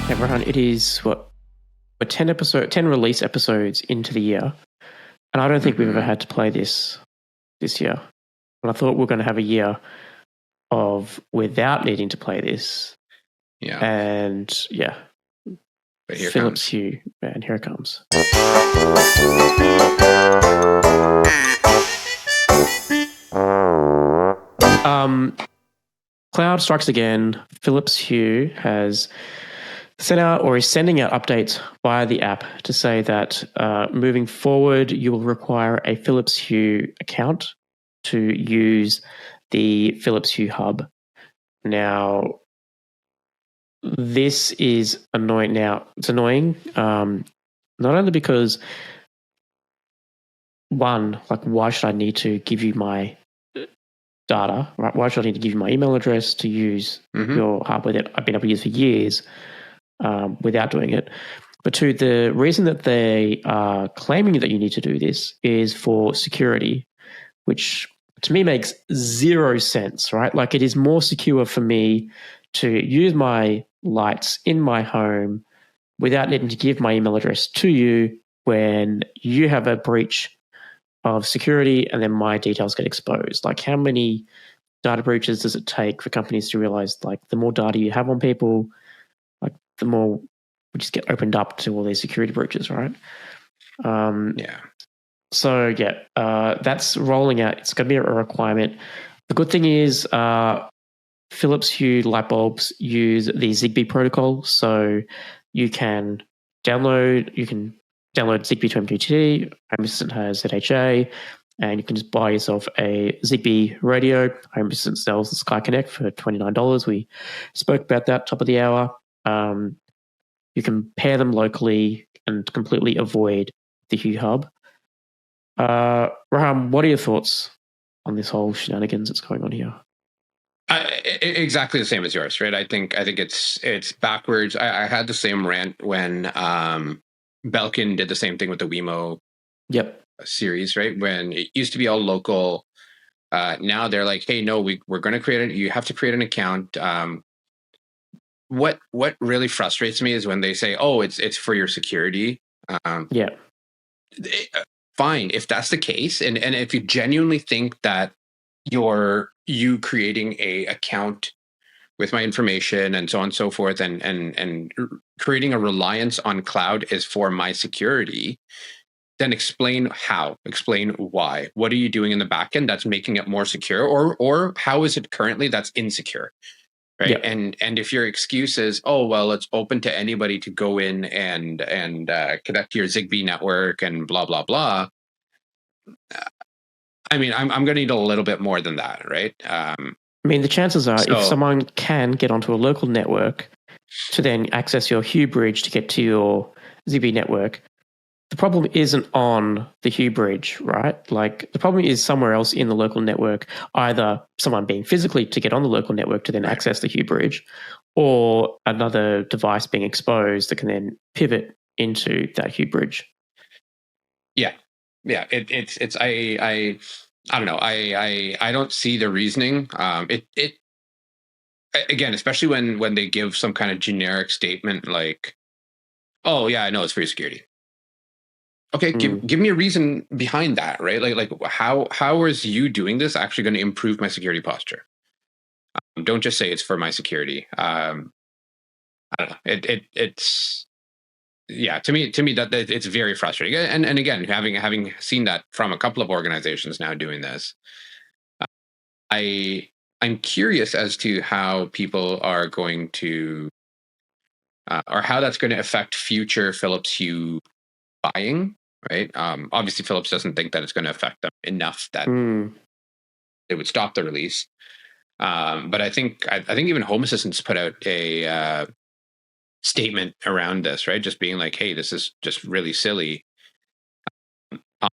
Hey, Rohan, it is we're 10 release episodes into the year, and I don't think we've ever had to play this year. And I thought we were going to have a year of without needing to play this. Yeah. And yeah, But here Philips comes. Hue, and here it comes. Cloud strikes again. Philips Hue has sent out or is sending out updates via the app to say that moving forward, you will require a Philips Hue account to use the Philips Hue hub. Now, this is annoying. Now, it's annoying, not only because, one, like, why should I need to give you my data, right? Why should I need to give you my email address to use your hardware that I've been able to use for years without doing it? But two, the reason that they are claiming that you need to do this is for security, which to me makes zero sense, right? Like, it is more secure for me to use my lights in my home without needing to give my email address to you when you have a breach of security and then my details get exposed. Like, how many data breaches does it take for companies to realize, like, the more data you have on people, like, the more we just get opened up to all these security breaches, right? Yeah. So that's rolling out. It's going to be a requirement. The good thing is Philips Hue light bulbs use the Zigbee protocol, so you can download Zigbee to MQTT. Home Assistant has ZHA, and you can just buy yourself a Zigbee radio. Home Assistant sells the Sky Connect for $29. We spoke about that top of the hour. You can pair them locally and completely avoid the Hue hub. Raham, what are your thoughts on this whole shenanigans that's going on here? Exactly the same as yours, right? I think it's backwards. I had the same rant when Belkin did the same thing with the Wemo series, right? When it used to be all local. Now they're like, hey, no, we're going to create you have to create an account. What really frustrates me is when they say, oh, it's for your security. Fine, if that's the case, and if you genuinely think that you creating a account with my information and so on and so forth, and creating a reliance on cloud is for my security, then explain how, explain why. What are you doing in the back end that's making it more secure, or how is it currently that's insecure? Right. And if your excuse is, oh, well, it's open to anybody to go in and connect to your Zigbee network and blah, blah, blah. I mean, I'm going to need a little bit more than that, right? I mean, the chances are if someone can get onto a local network to then access your Hue bridge to get to your Zigbee network, the problem isn't on the Hue bridge, right? Like, the problem is somewhere else in the local network, either someone being physically to get on the local network to then access the Hue bridge, or another device being exposed that can then pivot into that Hue bridge. Yeah. It's I don't know. I don't see the reasoning. It again, especially when they give some kind of generic statement like, oh yeah, I know it's for your security. Okay, give me a reason behind that, right? Like how is you doing this actually going to improve my security posture? Don't just say it's for my security. I don't know. It's yeah, to me that it's very frustrating. And again, having seen that from a couple of organizations now doing this, I'm curious as to how people are going to or how that's going to affect future Philips Hue buying, right? Obviously, Philips doesn't think that it's going to affect them enough that it would stop the release. But I think even Home Assistants put out a statement around this, right? Just being like, hey, this is just really silly.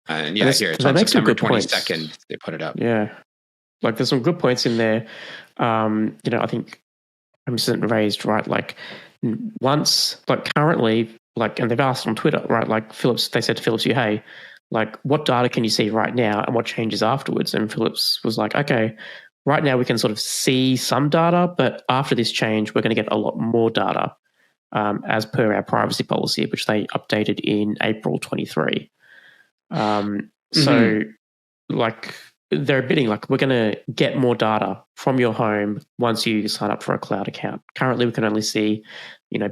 And yeah, here it's on September 22nd. They put it up. Yeah, like, there's some good points in there. I think Home Assistant raised, right, like, once, like, currently, like, and they've asked on Twitter, right, like, Philips, they said to Philips, hey, like, what data can you see right now and what changes afterwards? And Philips was like, okay, right now we can sort of see some data, but after this change, we're going to get a lot more data. as per our privacy policy, which they updated in April 23. So, like, they're admitting, like, we're going to get more data from your home once you sign up for a cloud account. Currently, we can only see,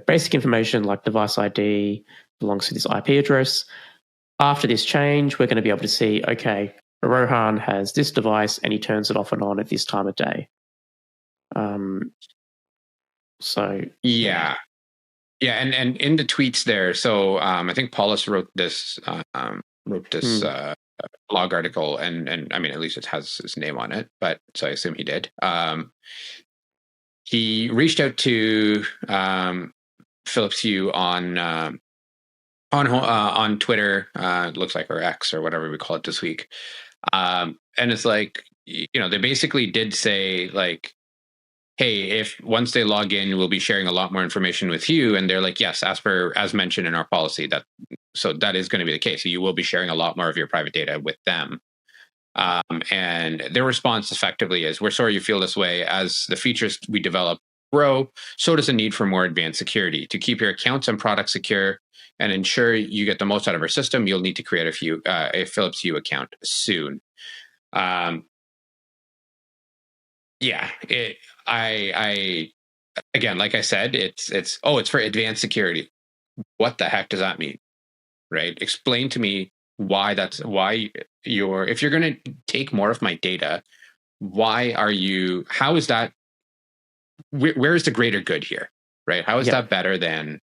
basic information like device ID belongs to this IP address. After this change, we're going to be able to see, okay, Rohan has this device and he turns it off and on at this time of day. Yeah, and in the tweets there, so I think Paulus wrote this blog article, and I mean, at least it has his name on it, but so I assume he did. He reached out to Philips Hue on Twitter, looks like, or X or whatever we call it this week, and it's like, they basically did say, like, hey, if once they log in, we'll be sharing a lot more information with you. And they're like, yes, as mentioned in our policy, that is going to be the case. So you will be sharing a lot more of your private data with them. And their response effectively is, we're sorry you feel this way. As the features we develop grow, so does the need for more advanced security. To keep your accounts and products secure and ensure you get the most out of our system, you'll need to create a Philips Hue account soon. I again, like I said, it's for advanced security. What the heck does that mean? Right? Explain to me if you're going to take more of my data, how is that, where is the greater good here? Right? How is that better than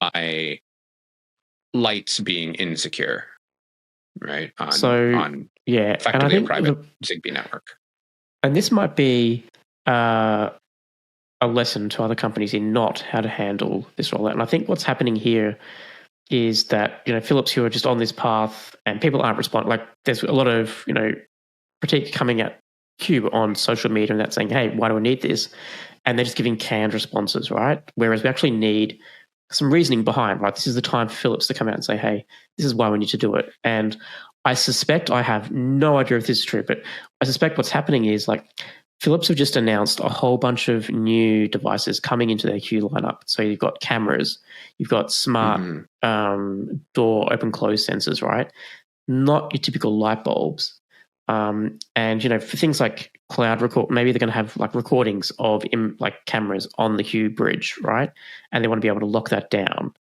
my lights being insecure? Right? On effectively a private Zigbee network. And this might be a lesson to other companies in not how to handle this rollout. And I think what's happening here is that, Philips Hue are just on this path and people aren't responding. Like, there's a lot of, critique coming at Cube on social media and that's saying, hey, why do we need this? And they're just giving canned responses, right? Whereas we actually need some reasoning behind, right? This is the time for Philips to come out and say, hey, this is why we need to do it. And I suspect, I have no idea if this is true, but I suspect what's happening is, like, Philips have just announced a whole bunch of new devices coming into their Hue lineup. So you've got cameras, you've got smart door open-close sensors, right? Not your typical light bulbs. And, for things like cloud record, maybe they're going to have, like, recordings of cameras on the Hue bridge, right? And they want to be able to lock that down.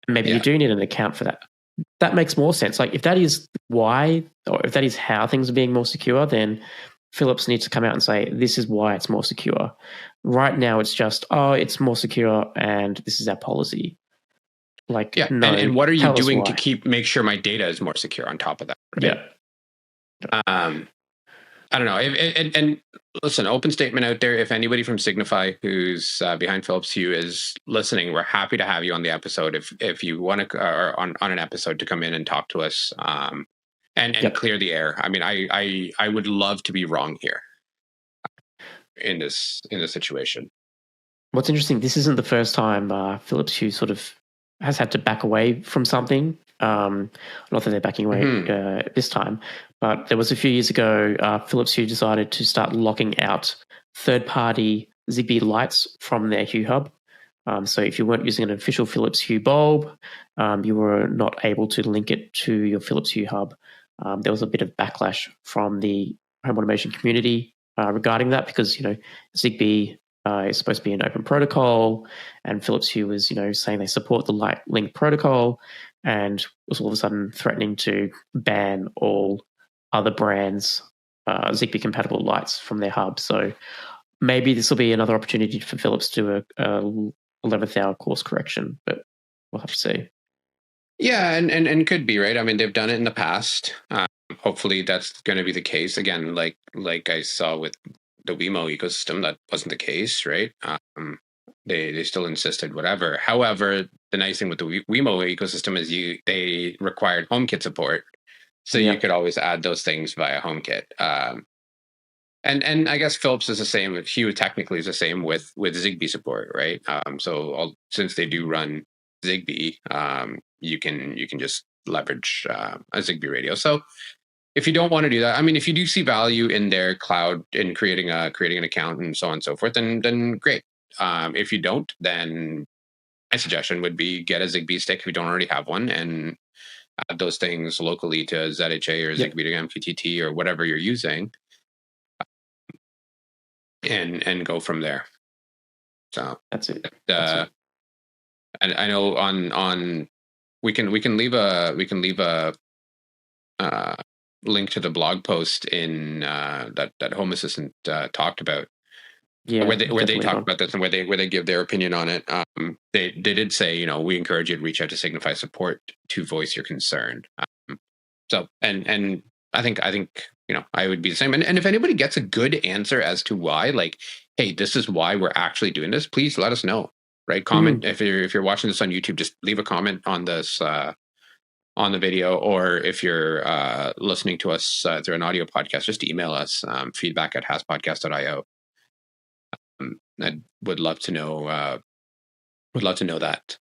Maybe you do need an account for that. That makes more sense. Like, if that is why, or if that is how things are being more secure, then Philips needs to come out and say, this is why it's more secure. Right now, it's just, it's more secure and this is our policy. Like, no. And what are you doing to make sure my data is more secure on top of that? Right? Yeah. I don't know. And listen, open statement out there. If anybody from Signify who's behind Philips Hue is listening, we're happy to have you on the episode. If you want to, or on an episode, to come in and talk to us and clear the air. I mean, I would love to be wrong here in this situation. What's interesting, this isn't the first time Philips Hue sort of has had to back away from something. Not that they're backing away this time, but there was a few years ago, Philips Hue decided to start locking out third-party Zigbee lights from their Hue hub. So if you weren't using an official Philips Hue bulb, you were not able to link it to your Philips Hue hub. There was a bit of backlash from the home automation community regarding that, because Zigbee is supposed to be an open protocol, and Philips Hue was saying they support the Light Link protocol, and was all of a sudden threatening to ban all other brands' Zigbee compatible lights from their hub. So maybe this will be another opportunity for Philips to do a 11th hour course correction, but we'll have to see. Yeah, and could be, right. I mean, they've done it in the past. Hopefully that's going to be the case again. Like I saw with the Wemo ecosystem, that wasn't the case, right? They still insisted whatever. However, the nice thing with the Wemo ecosystem is they required HomeKit support, so you could always add those things via HomeKit. And I guess Philips is the same. Hue technically is the same with Zigbee support, right? Since they do run Zigbee, you can just leverage a Zigbee radio. So if you don't want to do that, I mean, if you do see value in their cloud in creating an account and so on and so forth, then great. If you don't, then my suggestion would be get a Zigbee stick if you don't already have one, and add those things locally to ZHA or Zigbee to MQTT or whatever you're using, and go from there. So that's it. And I know on we can leave a link to the blog post in that Home Assistant talked about. Yeah, where they talk about this and where they give their opinion on it. They did say, we encourage you to reach out to Signify support to voice your concern. So and I think I would be the same. And if anybody gets a good answer as to why, like, hey, this is why we're actually doing this, please let us know. Right? Comment if you're watching this on YouTube, just leave a comment on this on the video, or if you're listening to us through an audio podcast, just email us feedback@haspodcast.io. I would love to know. Would love to know that.